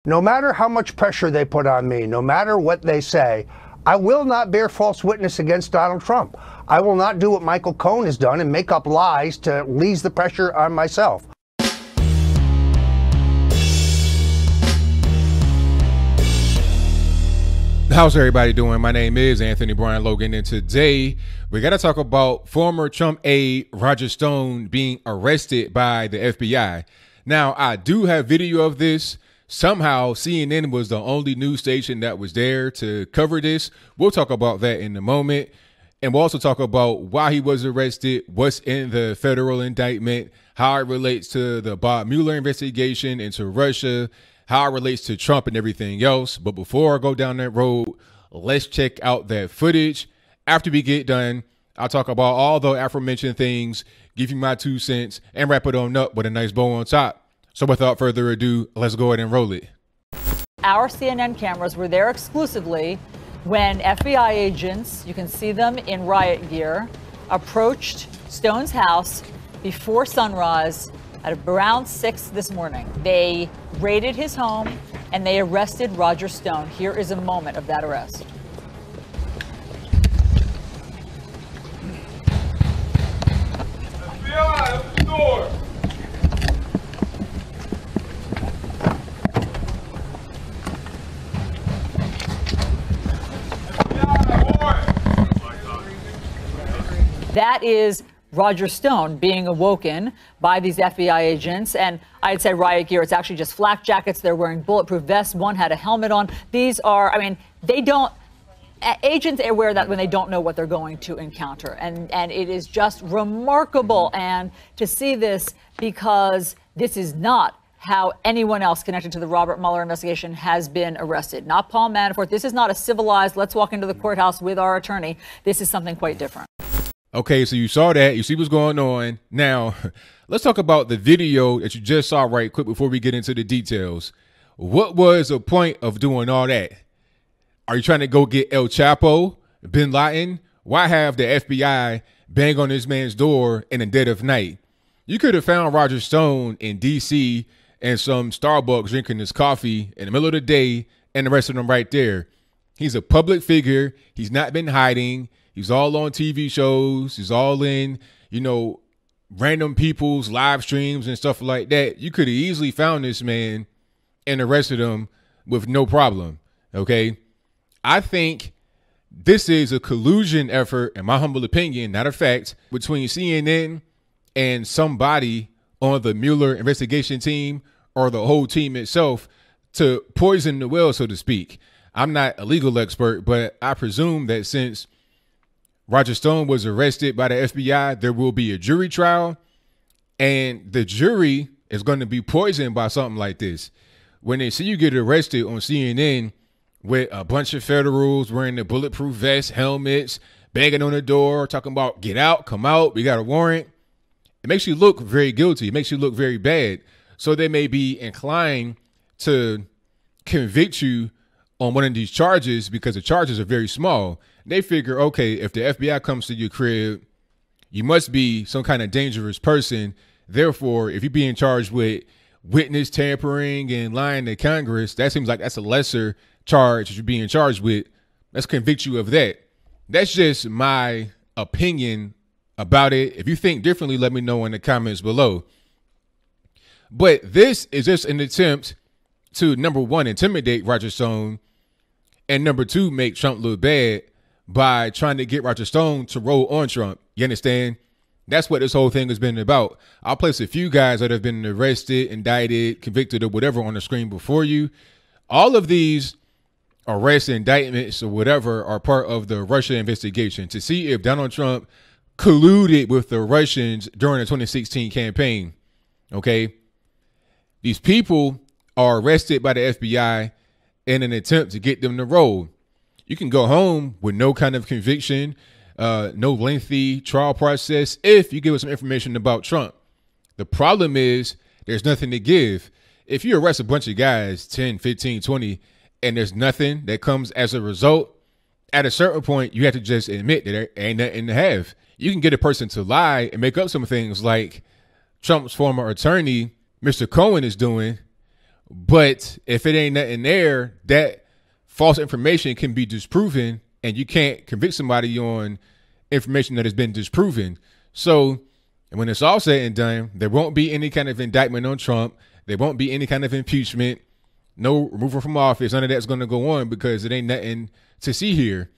No matter how much pressure they put on me, no matter what they say, I will not bear false witness against Donald Trump. I will not do what Michael Cohen has done and make up lies to ease the pressure on myself. How's everybody doing? My name is Anthony Brian Logan, and today we got to talk about former Trump aide Roger Stone being arrested by the FBI. Now, I do have video of this. Somehow, CNN was the only news station that was there to cover this. We'll talk about that in a moment. And we'll also talk about why he was arrested, what's in the federal indictment, how it relates to the Bob Mueller investigation into Russia, how it relates to Trump and everything else. But before I go down that road, let's check out that footage. After we get done, I'll talk about all the aforementioned things, give you my 2 cents, and wrap it on up with a nice bow on top. So without further ado, let's go ahead and roll it. Our CNN cameras were there exclusively when FBI agents, you can see them in riot gear, approached Stone's house before sunrise at around 6 this morning. They raided his home and they arrested Roger Stone. Here is a moment of that arrest. FBI, open the door. That is Roger Stone being awoken by these FBI agents. And I'd say riot gear, it's actually just flak jackets. They're wearing bulletproof vests. One had a helmet on. These are, agents wear that when they don't know what they're going to encounter. And it is just remarkable. And to see this, because this is not how anyone else connected to the Robert Mueller investigation has been arrested. Not Paul Manafort. This is not a civilized, let's walk into the courthouse with our attorney. This is something quite different. Okay, so you saw that. You see what's going on. Now, let's talk about the video that you just saw right quick before we get into the details. What was the point of doing all that? Are you trying to go get El Chapo, Bin Laden? Why have the FBI bang on this man's door in the dead of night? You could have found Roger Stone in D.C. and some Starbucks drinking his coffee in the middle of the day and arrested him right there. He's a public figure. He's not been hiding. He's all on TV shows. He's all in, random people's live streams and stuff like that. You could have easily found this man and arrested him with no problem. Okay. I think this is a collusion effort, in my humble opinion, not a fact, between CNN and somebody on the Mueller investigation team or the whole team itself to poison the well, so to speak. I'm not a legal expert, but I presume that since Roger Stone was arrested by the FBI, there will be a jury trial, and the jury is going to be poisoned by something like this. When they see you get arrested on CNN with a bunch of federals wearing the bulletproof vests, helmets, banging on the door, talking about get out, come out, we got a warrant, it makes you look very guilty. It makes you look very bad. So they may be inclined to convict you on one of these charges because the charges are very small. They figure, okay, if the FBI comes to your crib, you must be some kind of dangerous person. Therefore, if you're being charged with witness tampering and lying to Congress, that seems like that's a lesser charge that you're being charged with. Let's convict you of that. That's just my opinion about it. If you think differently, let me know in the comments below. But this is just an attempt to, number one, intimidate Roger Stone, and number two, make Trump look bad by trying to get Roger Stone to roll on Trump. You understand? That's what this whole thing has been about. I'll place a few guys that have been arrested, indicted, convicted, or whatever on the screen before you. All of these arrests, indictments, or whatever are part of the Russia investigation to see if Donald Trump colluded with the Russians during the 2016 campaign. Okay? These people are arrested by the FBI in an attempt to get them to roll. You can go home with no kind of conviction, no lengthy trial process if you give us some information about Trump. The problem is there's nothing to give. If you arrest a bunch of guys, 10, 15, 20, and there's nothing that comes as a result, at a certain point, you have to just admit that there ain't nothing to have. You can get a person to lie and make up some things like Trump's former attorney, Mr. Cohen, is doing, But if it ain't nothing there, that false information can be disproven, and you can't convict somebody on information that has been disproven. So when it's all said and done, there won't be any kind of indictment on Trump. There won't be any kind of impeachment, no removal from office. None of that's going to go on because it ain't nothing to see here.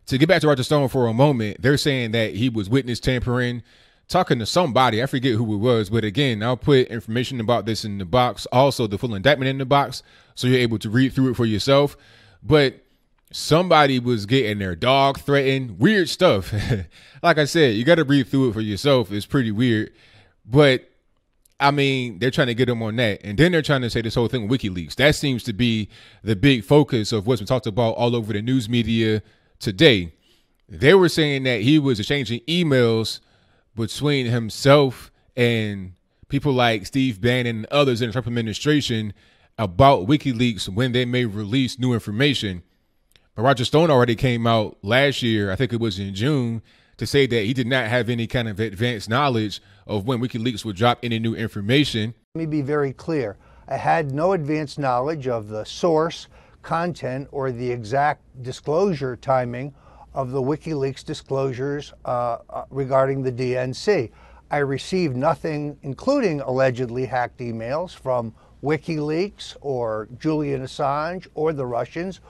To get back to Roger Stone for a moment, they're saying that he was witness tampering, talking to somebody. I forget who it was, but again, I'll put information about this in the box. Also, the full indictment in the box, so you're able to read through it for yourself. But somebody was getting their dog threatened, weird stuff. Like I said, you got to read through it for yourself. It's pretty weird. But I mean, they're trying to get him on that. And then they're trying to say this whole thing with WikiLeaks. That seems to be the big focus of what's been talked about all over the news media today. They were saying that he was exchanging emails between himself and people like Steve Bannon and others in the Trump administration about WikiLeaks when they may release new information. But Roger Stone already came out last year, I think it was in June, to say that he did not have any kind of advanced knowledge of when WikiLeaks would drop any new information. Let me be very clear. I had no advanced knowledge of the source, content, or the exact disclosure timing of the WikiLeaks disclosures regarding the DNC. I received nothing, including allegedly hacked emails from WikiLeaks or Julian Assange or the Russians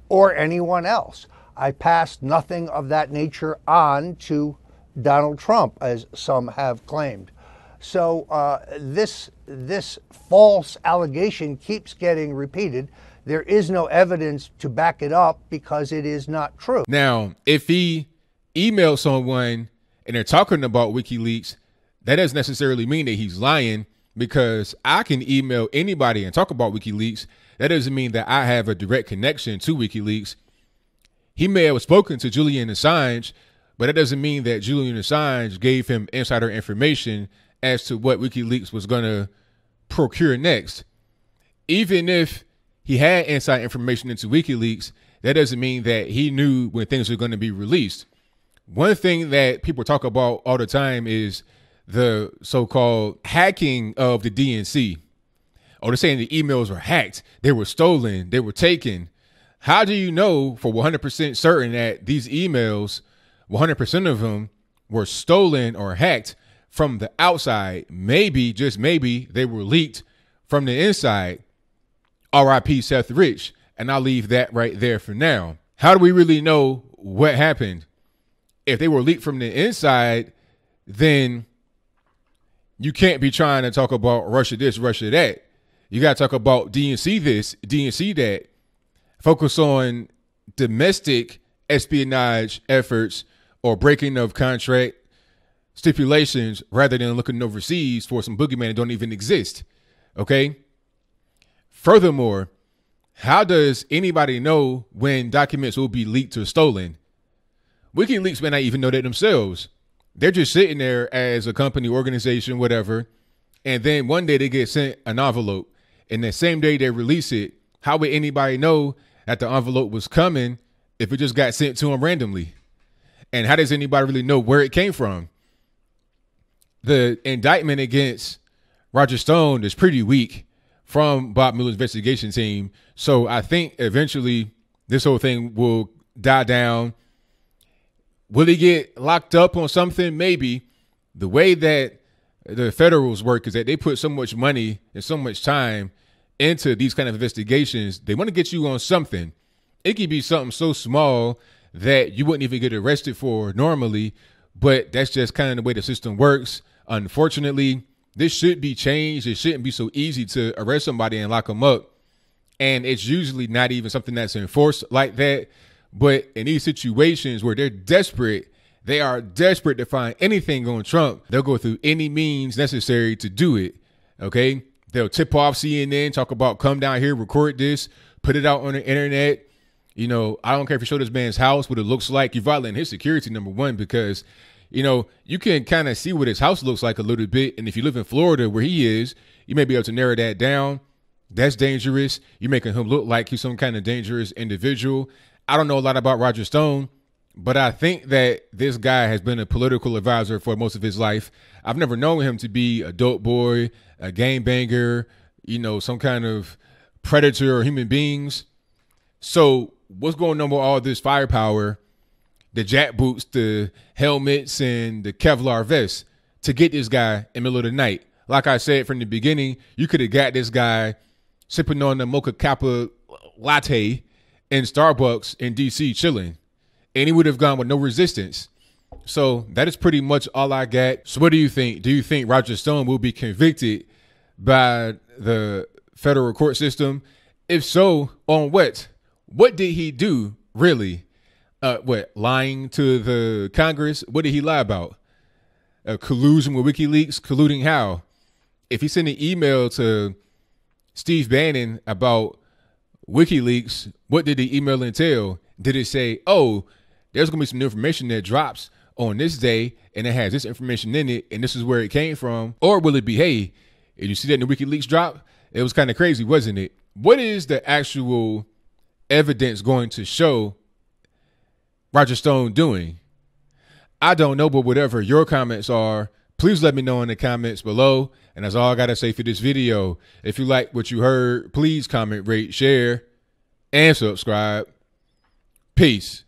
or anyone else. I passed nothing of that nature on to Donald Trump, as some have claimed. So this false allegation keeps getting repeated. There is no evidence to back it up because it is not true. Now, if he emails someone and they're talking about WikiLeaks, that doesn't necessarily mean that he's lying, because I can email anybody and talk about WikiLeaks. That doesn't mean that I have a direct connection to WikiLeaks. He may have spoken to Julian Assange, but that doesn't mean that Julian Assange gave him insider information as to what WikiLeaks was going to procure next. Even if he had inside information into WikiLeaks, that doesn't mean that he knew when things were going to be released. One thing that people talk about all the time is the so-called hacking of the DNC. Oh, they're saying the emails were hacked. They were stolen. They were taken. How do you know for 100% certain that these emails, 100% of them, were stolen or hacked from the outside? Maybe, just maybe, they were leaked from the inside. R.I.P. Seth Rich. And I'll leave that right there for now. How do we really know what happened? If they were leaked from the inside, then you can't be trying to talk about Russia this, Russia that. You got to talk about DNC this, DNC that. Focus on domestic espionage efforts or breaking of contract stipulations rather than looking overseas for some boogeyman that don't even exist. Okay. Furthermore, how does anybody know when documents will be leaked or stolen? WikiLeaks may not even know that themselves. They're just sitting there as a company, organization, whatever. And then one day they get sent an envelope, and the same day they release it. How would anybody know that the envelope was coming if it just got sent to them randomly? And how does anybody really know where it came from? The indictment against Roger Stone is pretty weak from Bob Mueller's investigation team. So I think eventually this whole thing will die down. Will he get locked up on something? Maybe. The way that the federals work is that they put so much money and so much time into these kind of investigations. They want to get you on something. It could be something so small that you wouldn't even get arrested for normally, but that's just kind of the way the system works. Unfortunately, this should be changed. It shouldn't be so easy to arrest somebody and lock them up. And it's usually not even something that's enforced like that. But in these situations where they're desperate, they are desperate to find anything on Trump. They'll go through any means necessary to do it. Okay. They'll tip off CNN, talk about come down here, record this, put it out on the internet. You know, I don't care if you show this man's house, what it looks like. You're violating his security, number one, because, you know, you can kind of see what his house looks like a little bit. And if you live in Florida where he is, you may be able to narrow that down. That's dangerous. You're making him look like he's some kind of dangerous individual. I don't know a lot about Roger Stone, but I think that this guy has been a political advisor for most of his life. I've never known him to be a dope boy, a gangbanger, some kind of predator or human beings. So what's going on with all this firepower, the jackboots, the helmets, and the Kevlar vests to get this guy in the middle of the night? Like I said from the beginning, you could have got this guy sipping on the mocha kappa latte in Starbucks in DC chilling, and he would have gone with no resistance. So that is pretty much all I got. So what do you think? Do you think Roger Stone will be convicted by the federal court system? If so, on what? What did he do, really? Lying to the Congress? What did he lie about? Collusion with WikiLeaks? Colluding how? If he sent an email to Steve Bannon about WikiLeaks, what did the email entail? Did it say, oh, there's going to be some information that drops on this day, and it has this information in it, and this is where it came from? Or will it be, hey, did you see that in the WikiLeaks drop? It was kind of crazy, wasn't it? What is the actual evidence going to show Roger Stone doing? I don't know, but whatever your comments are, please let me know in the comments below. And that's all I got to say for this video. If you like what you heard, please comment, rate, share, and subscribe. Peace.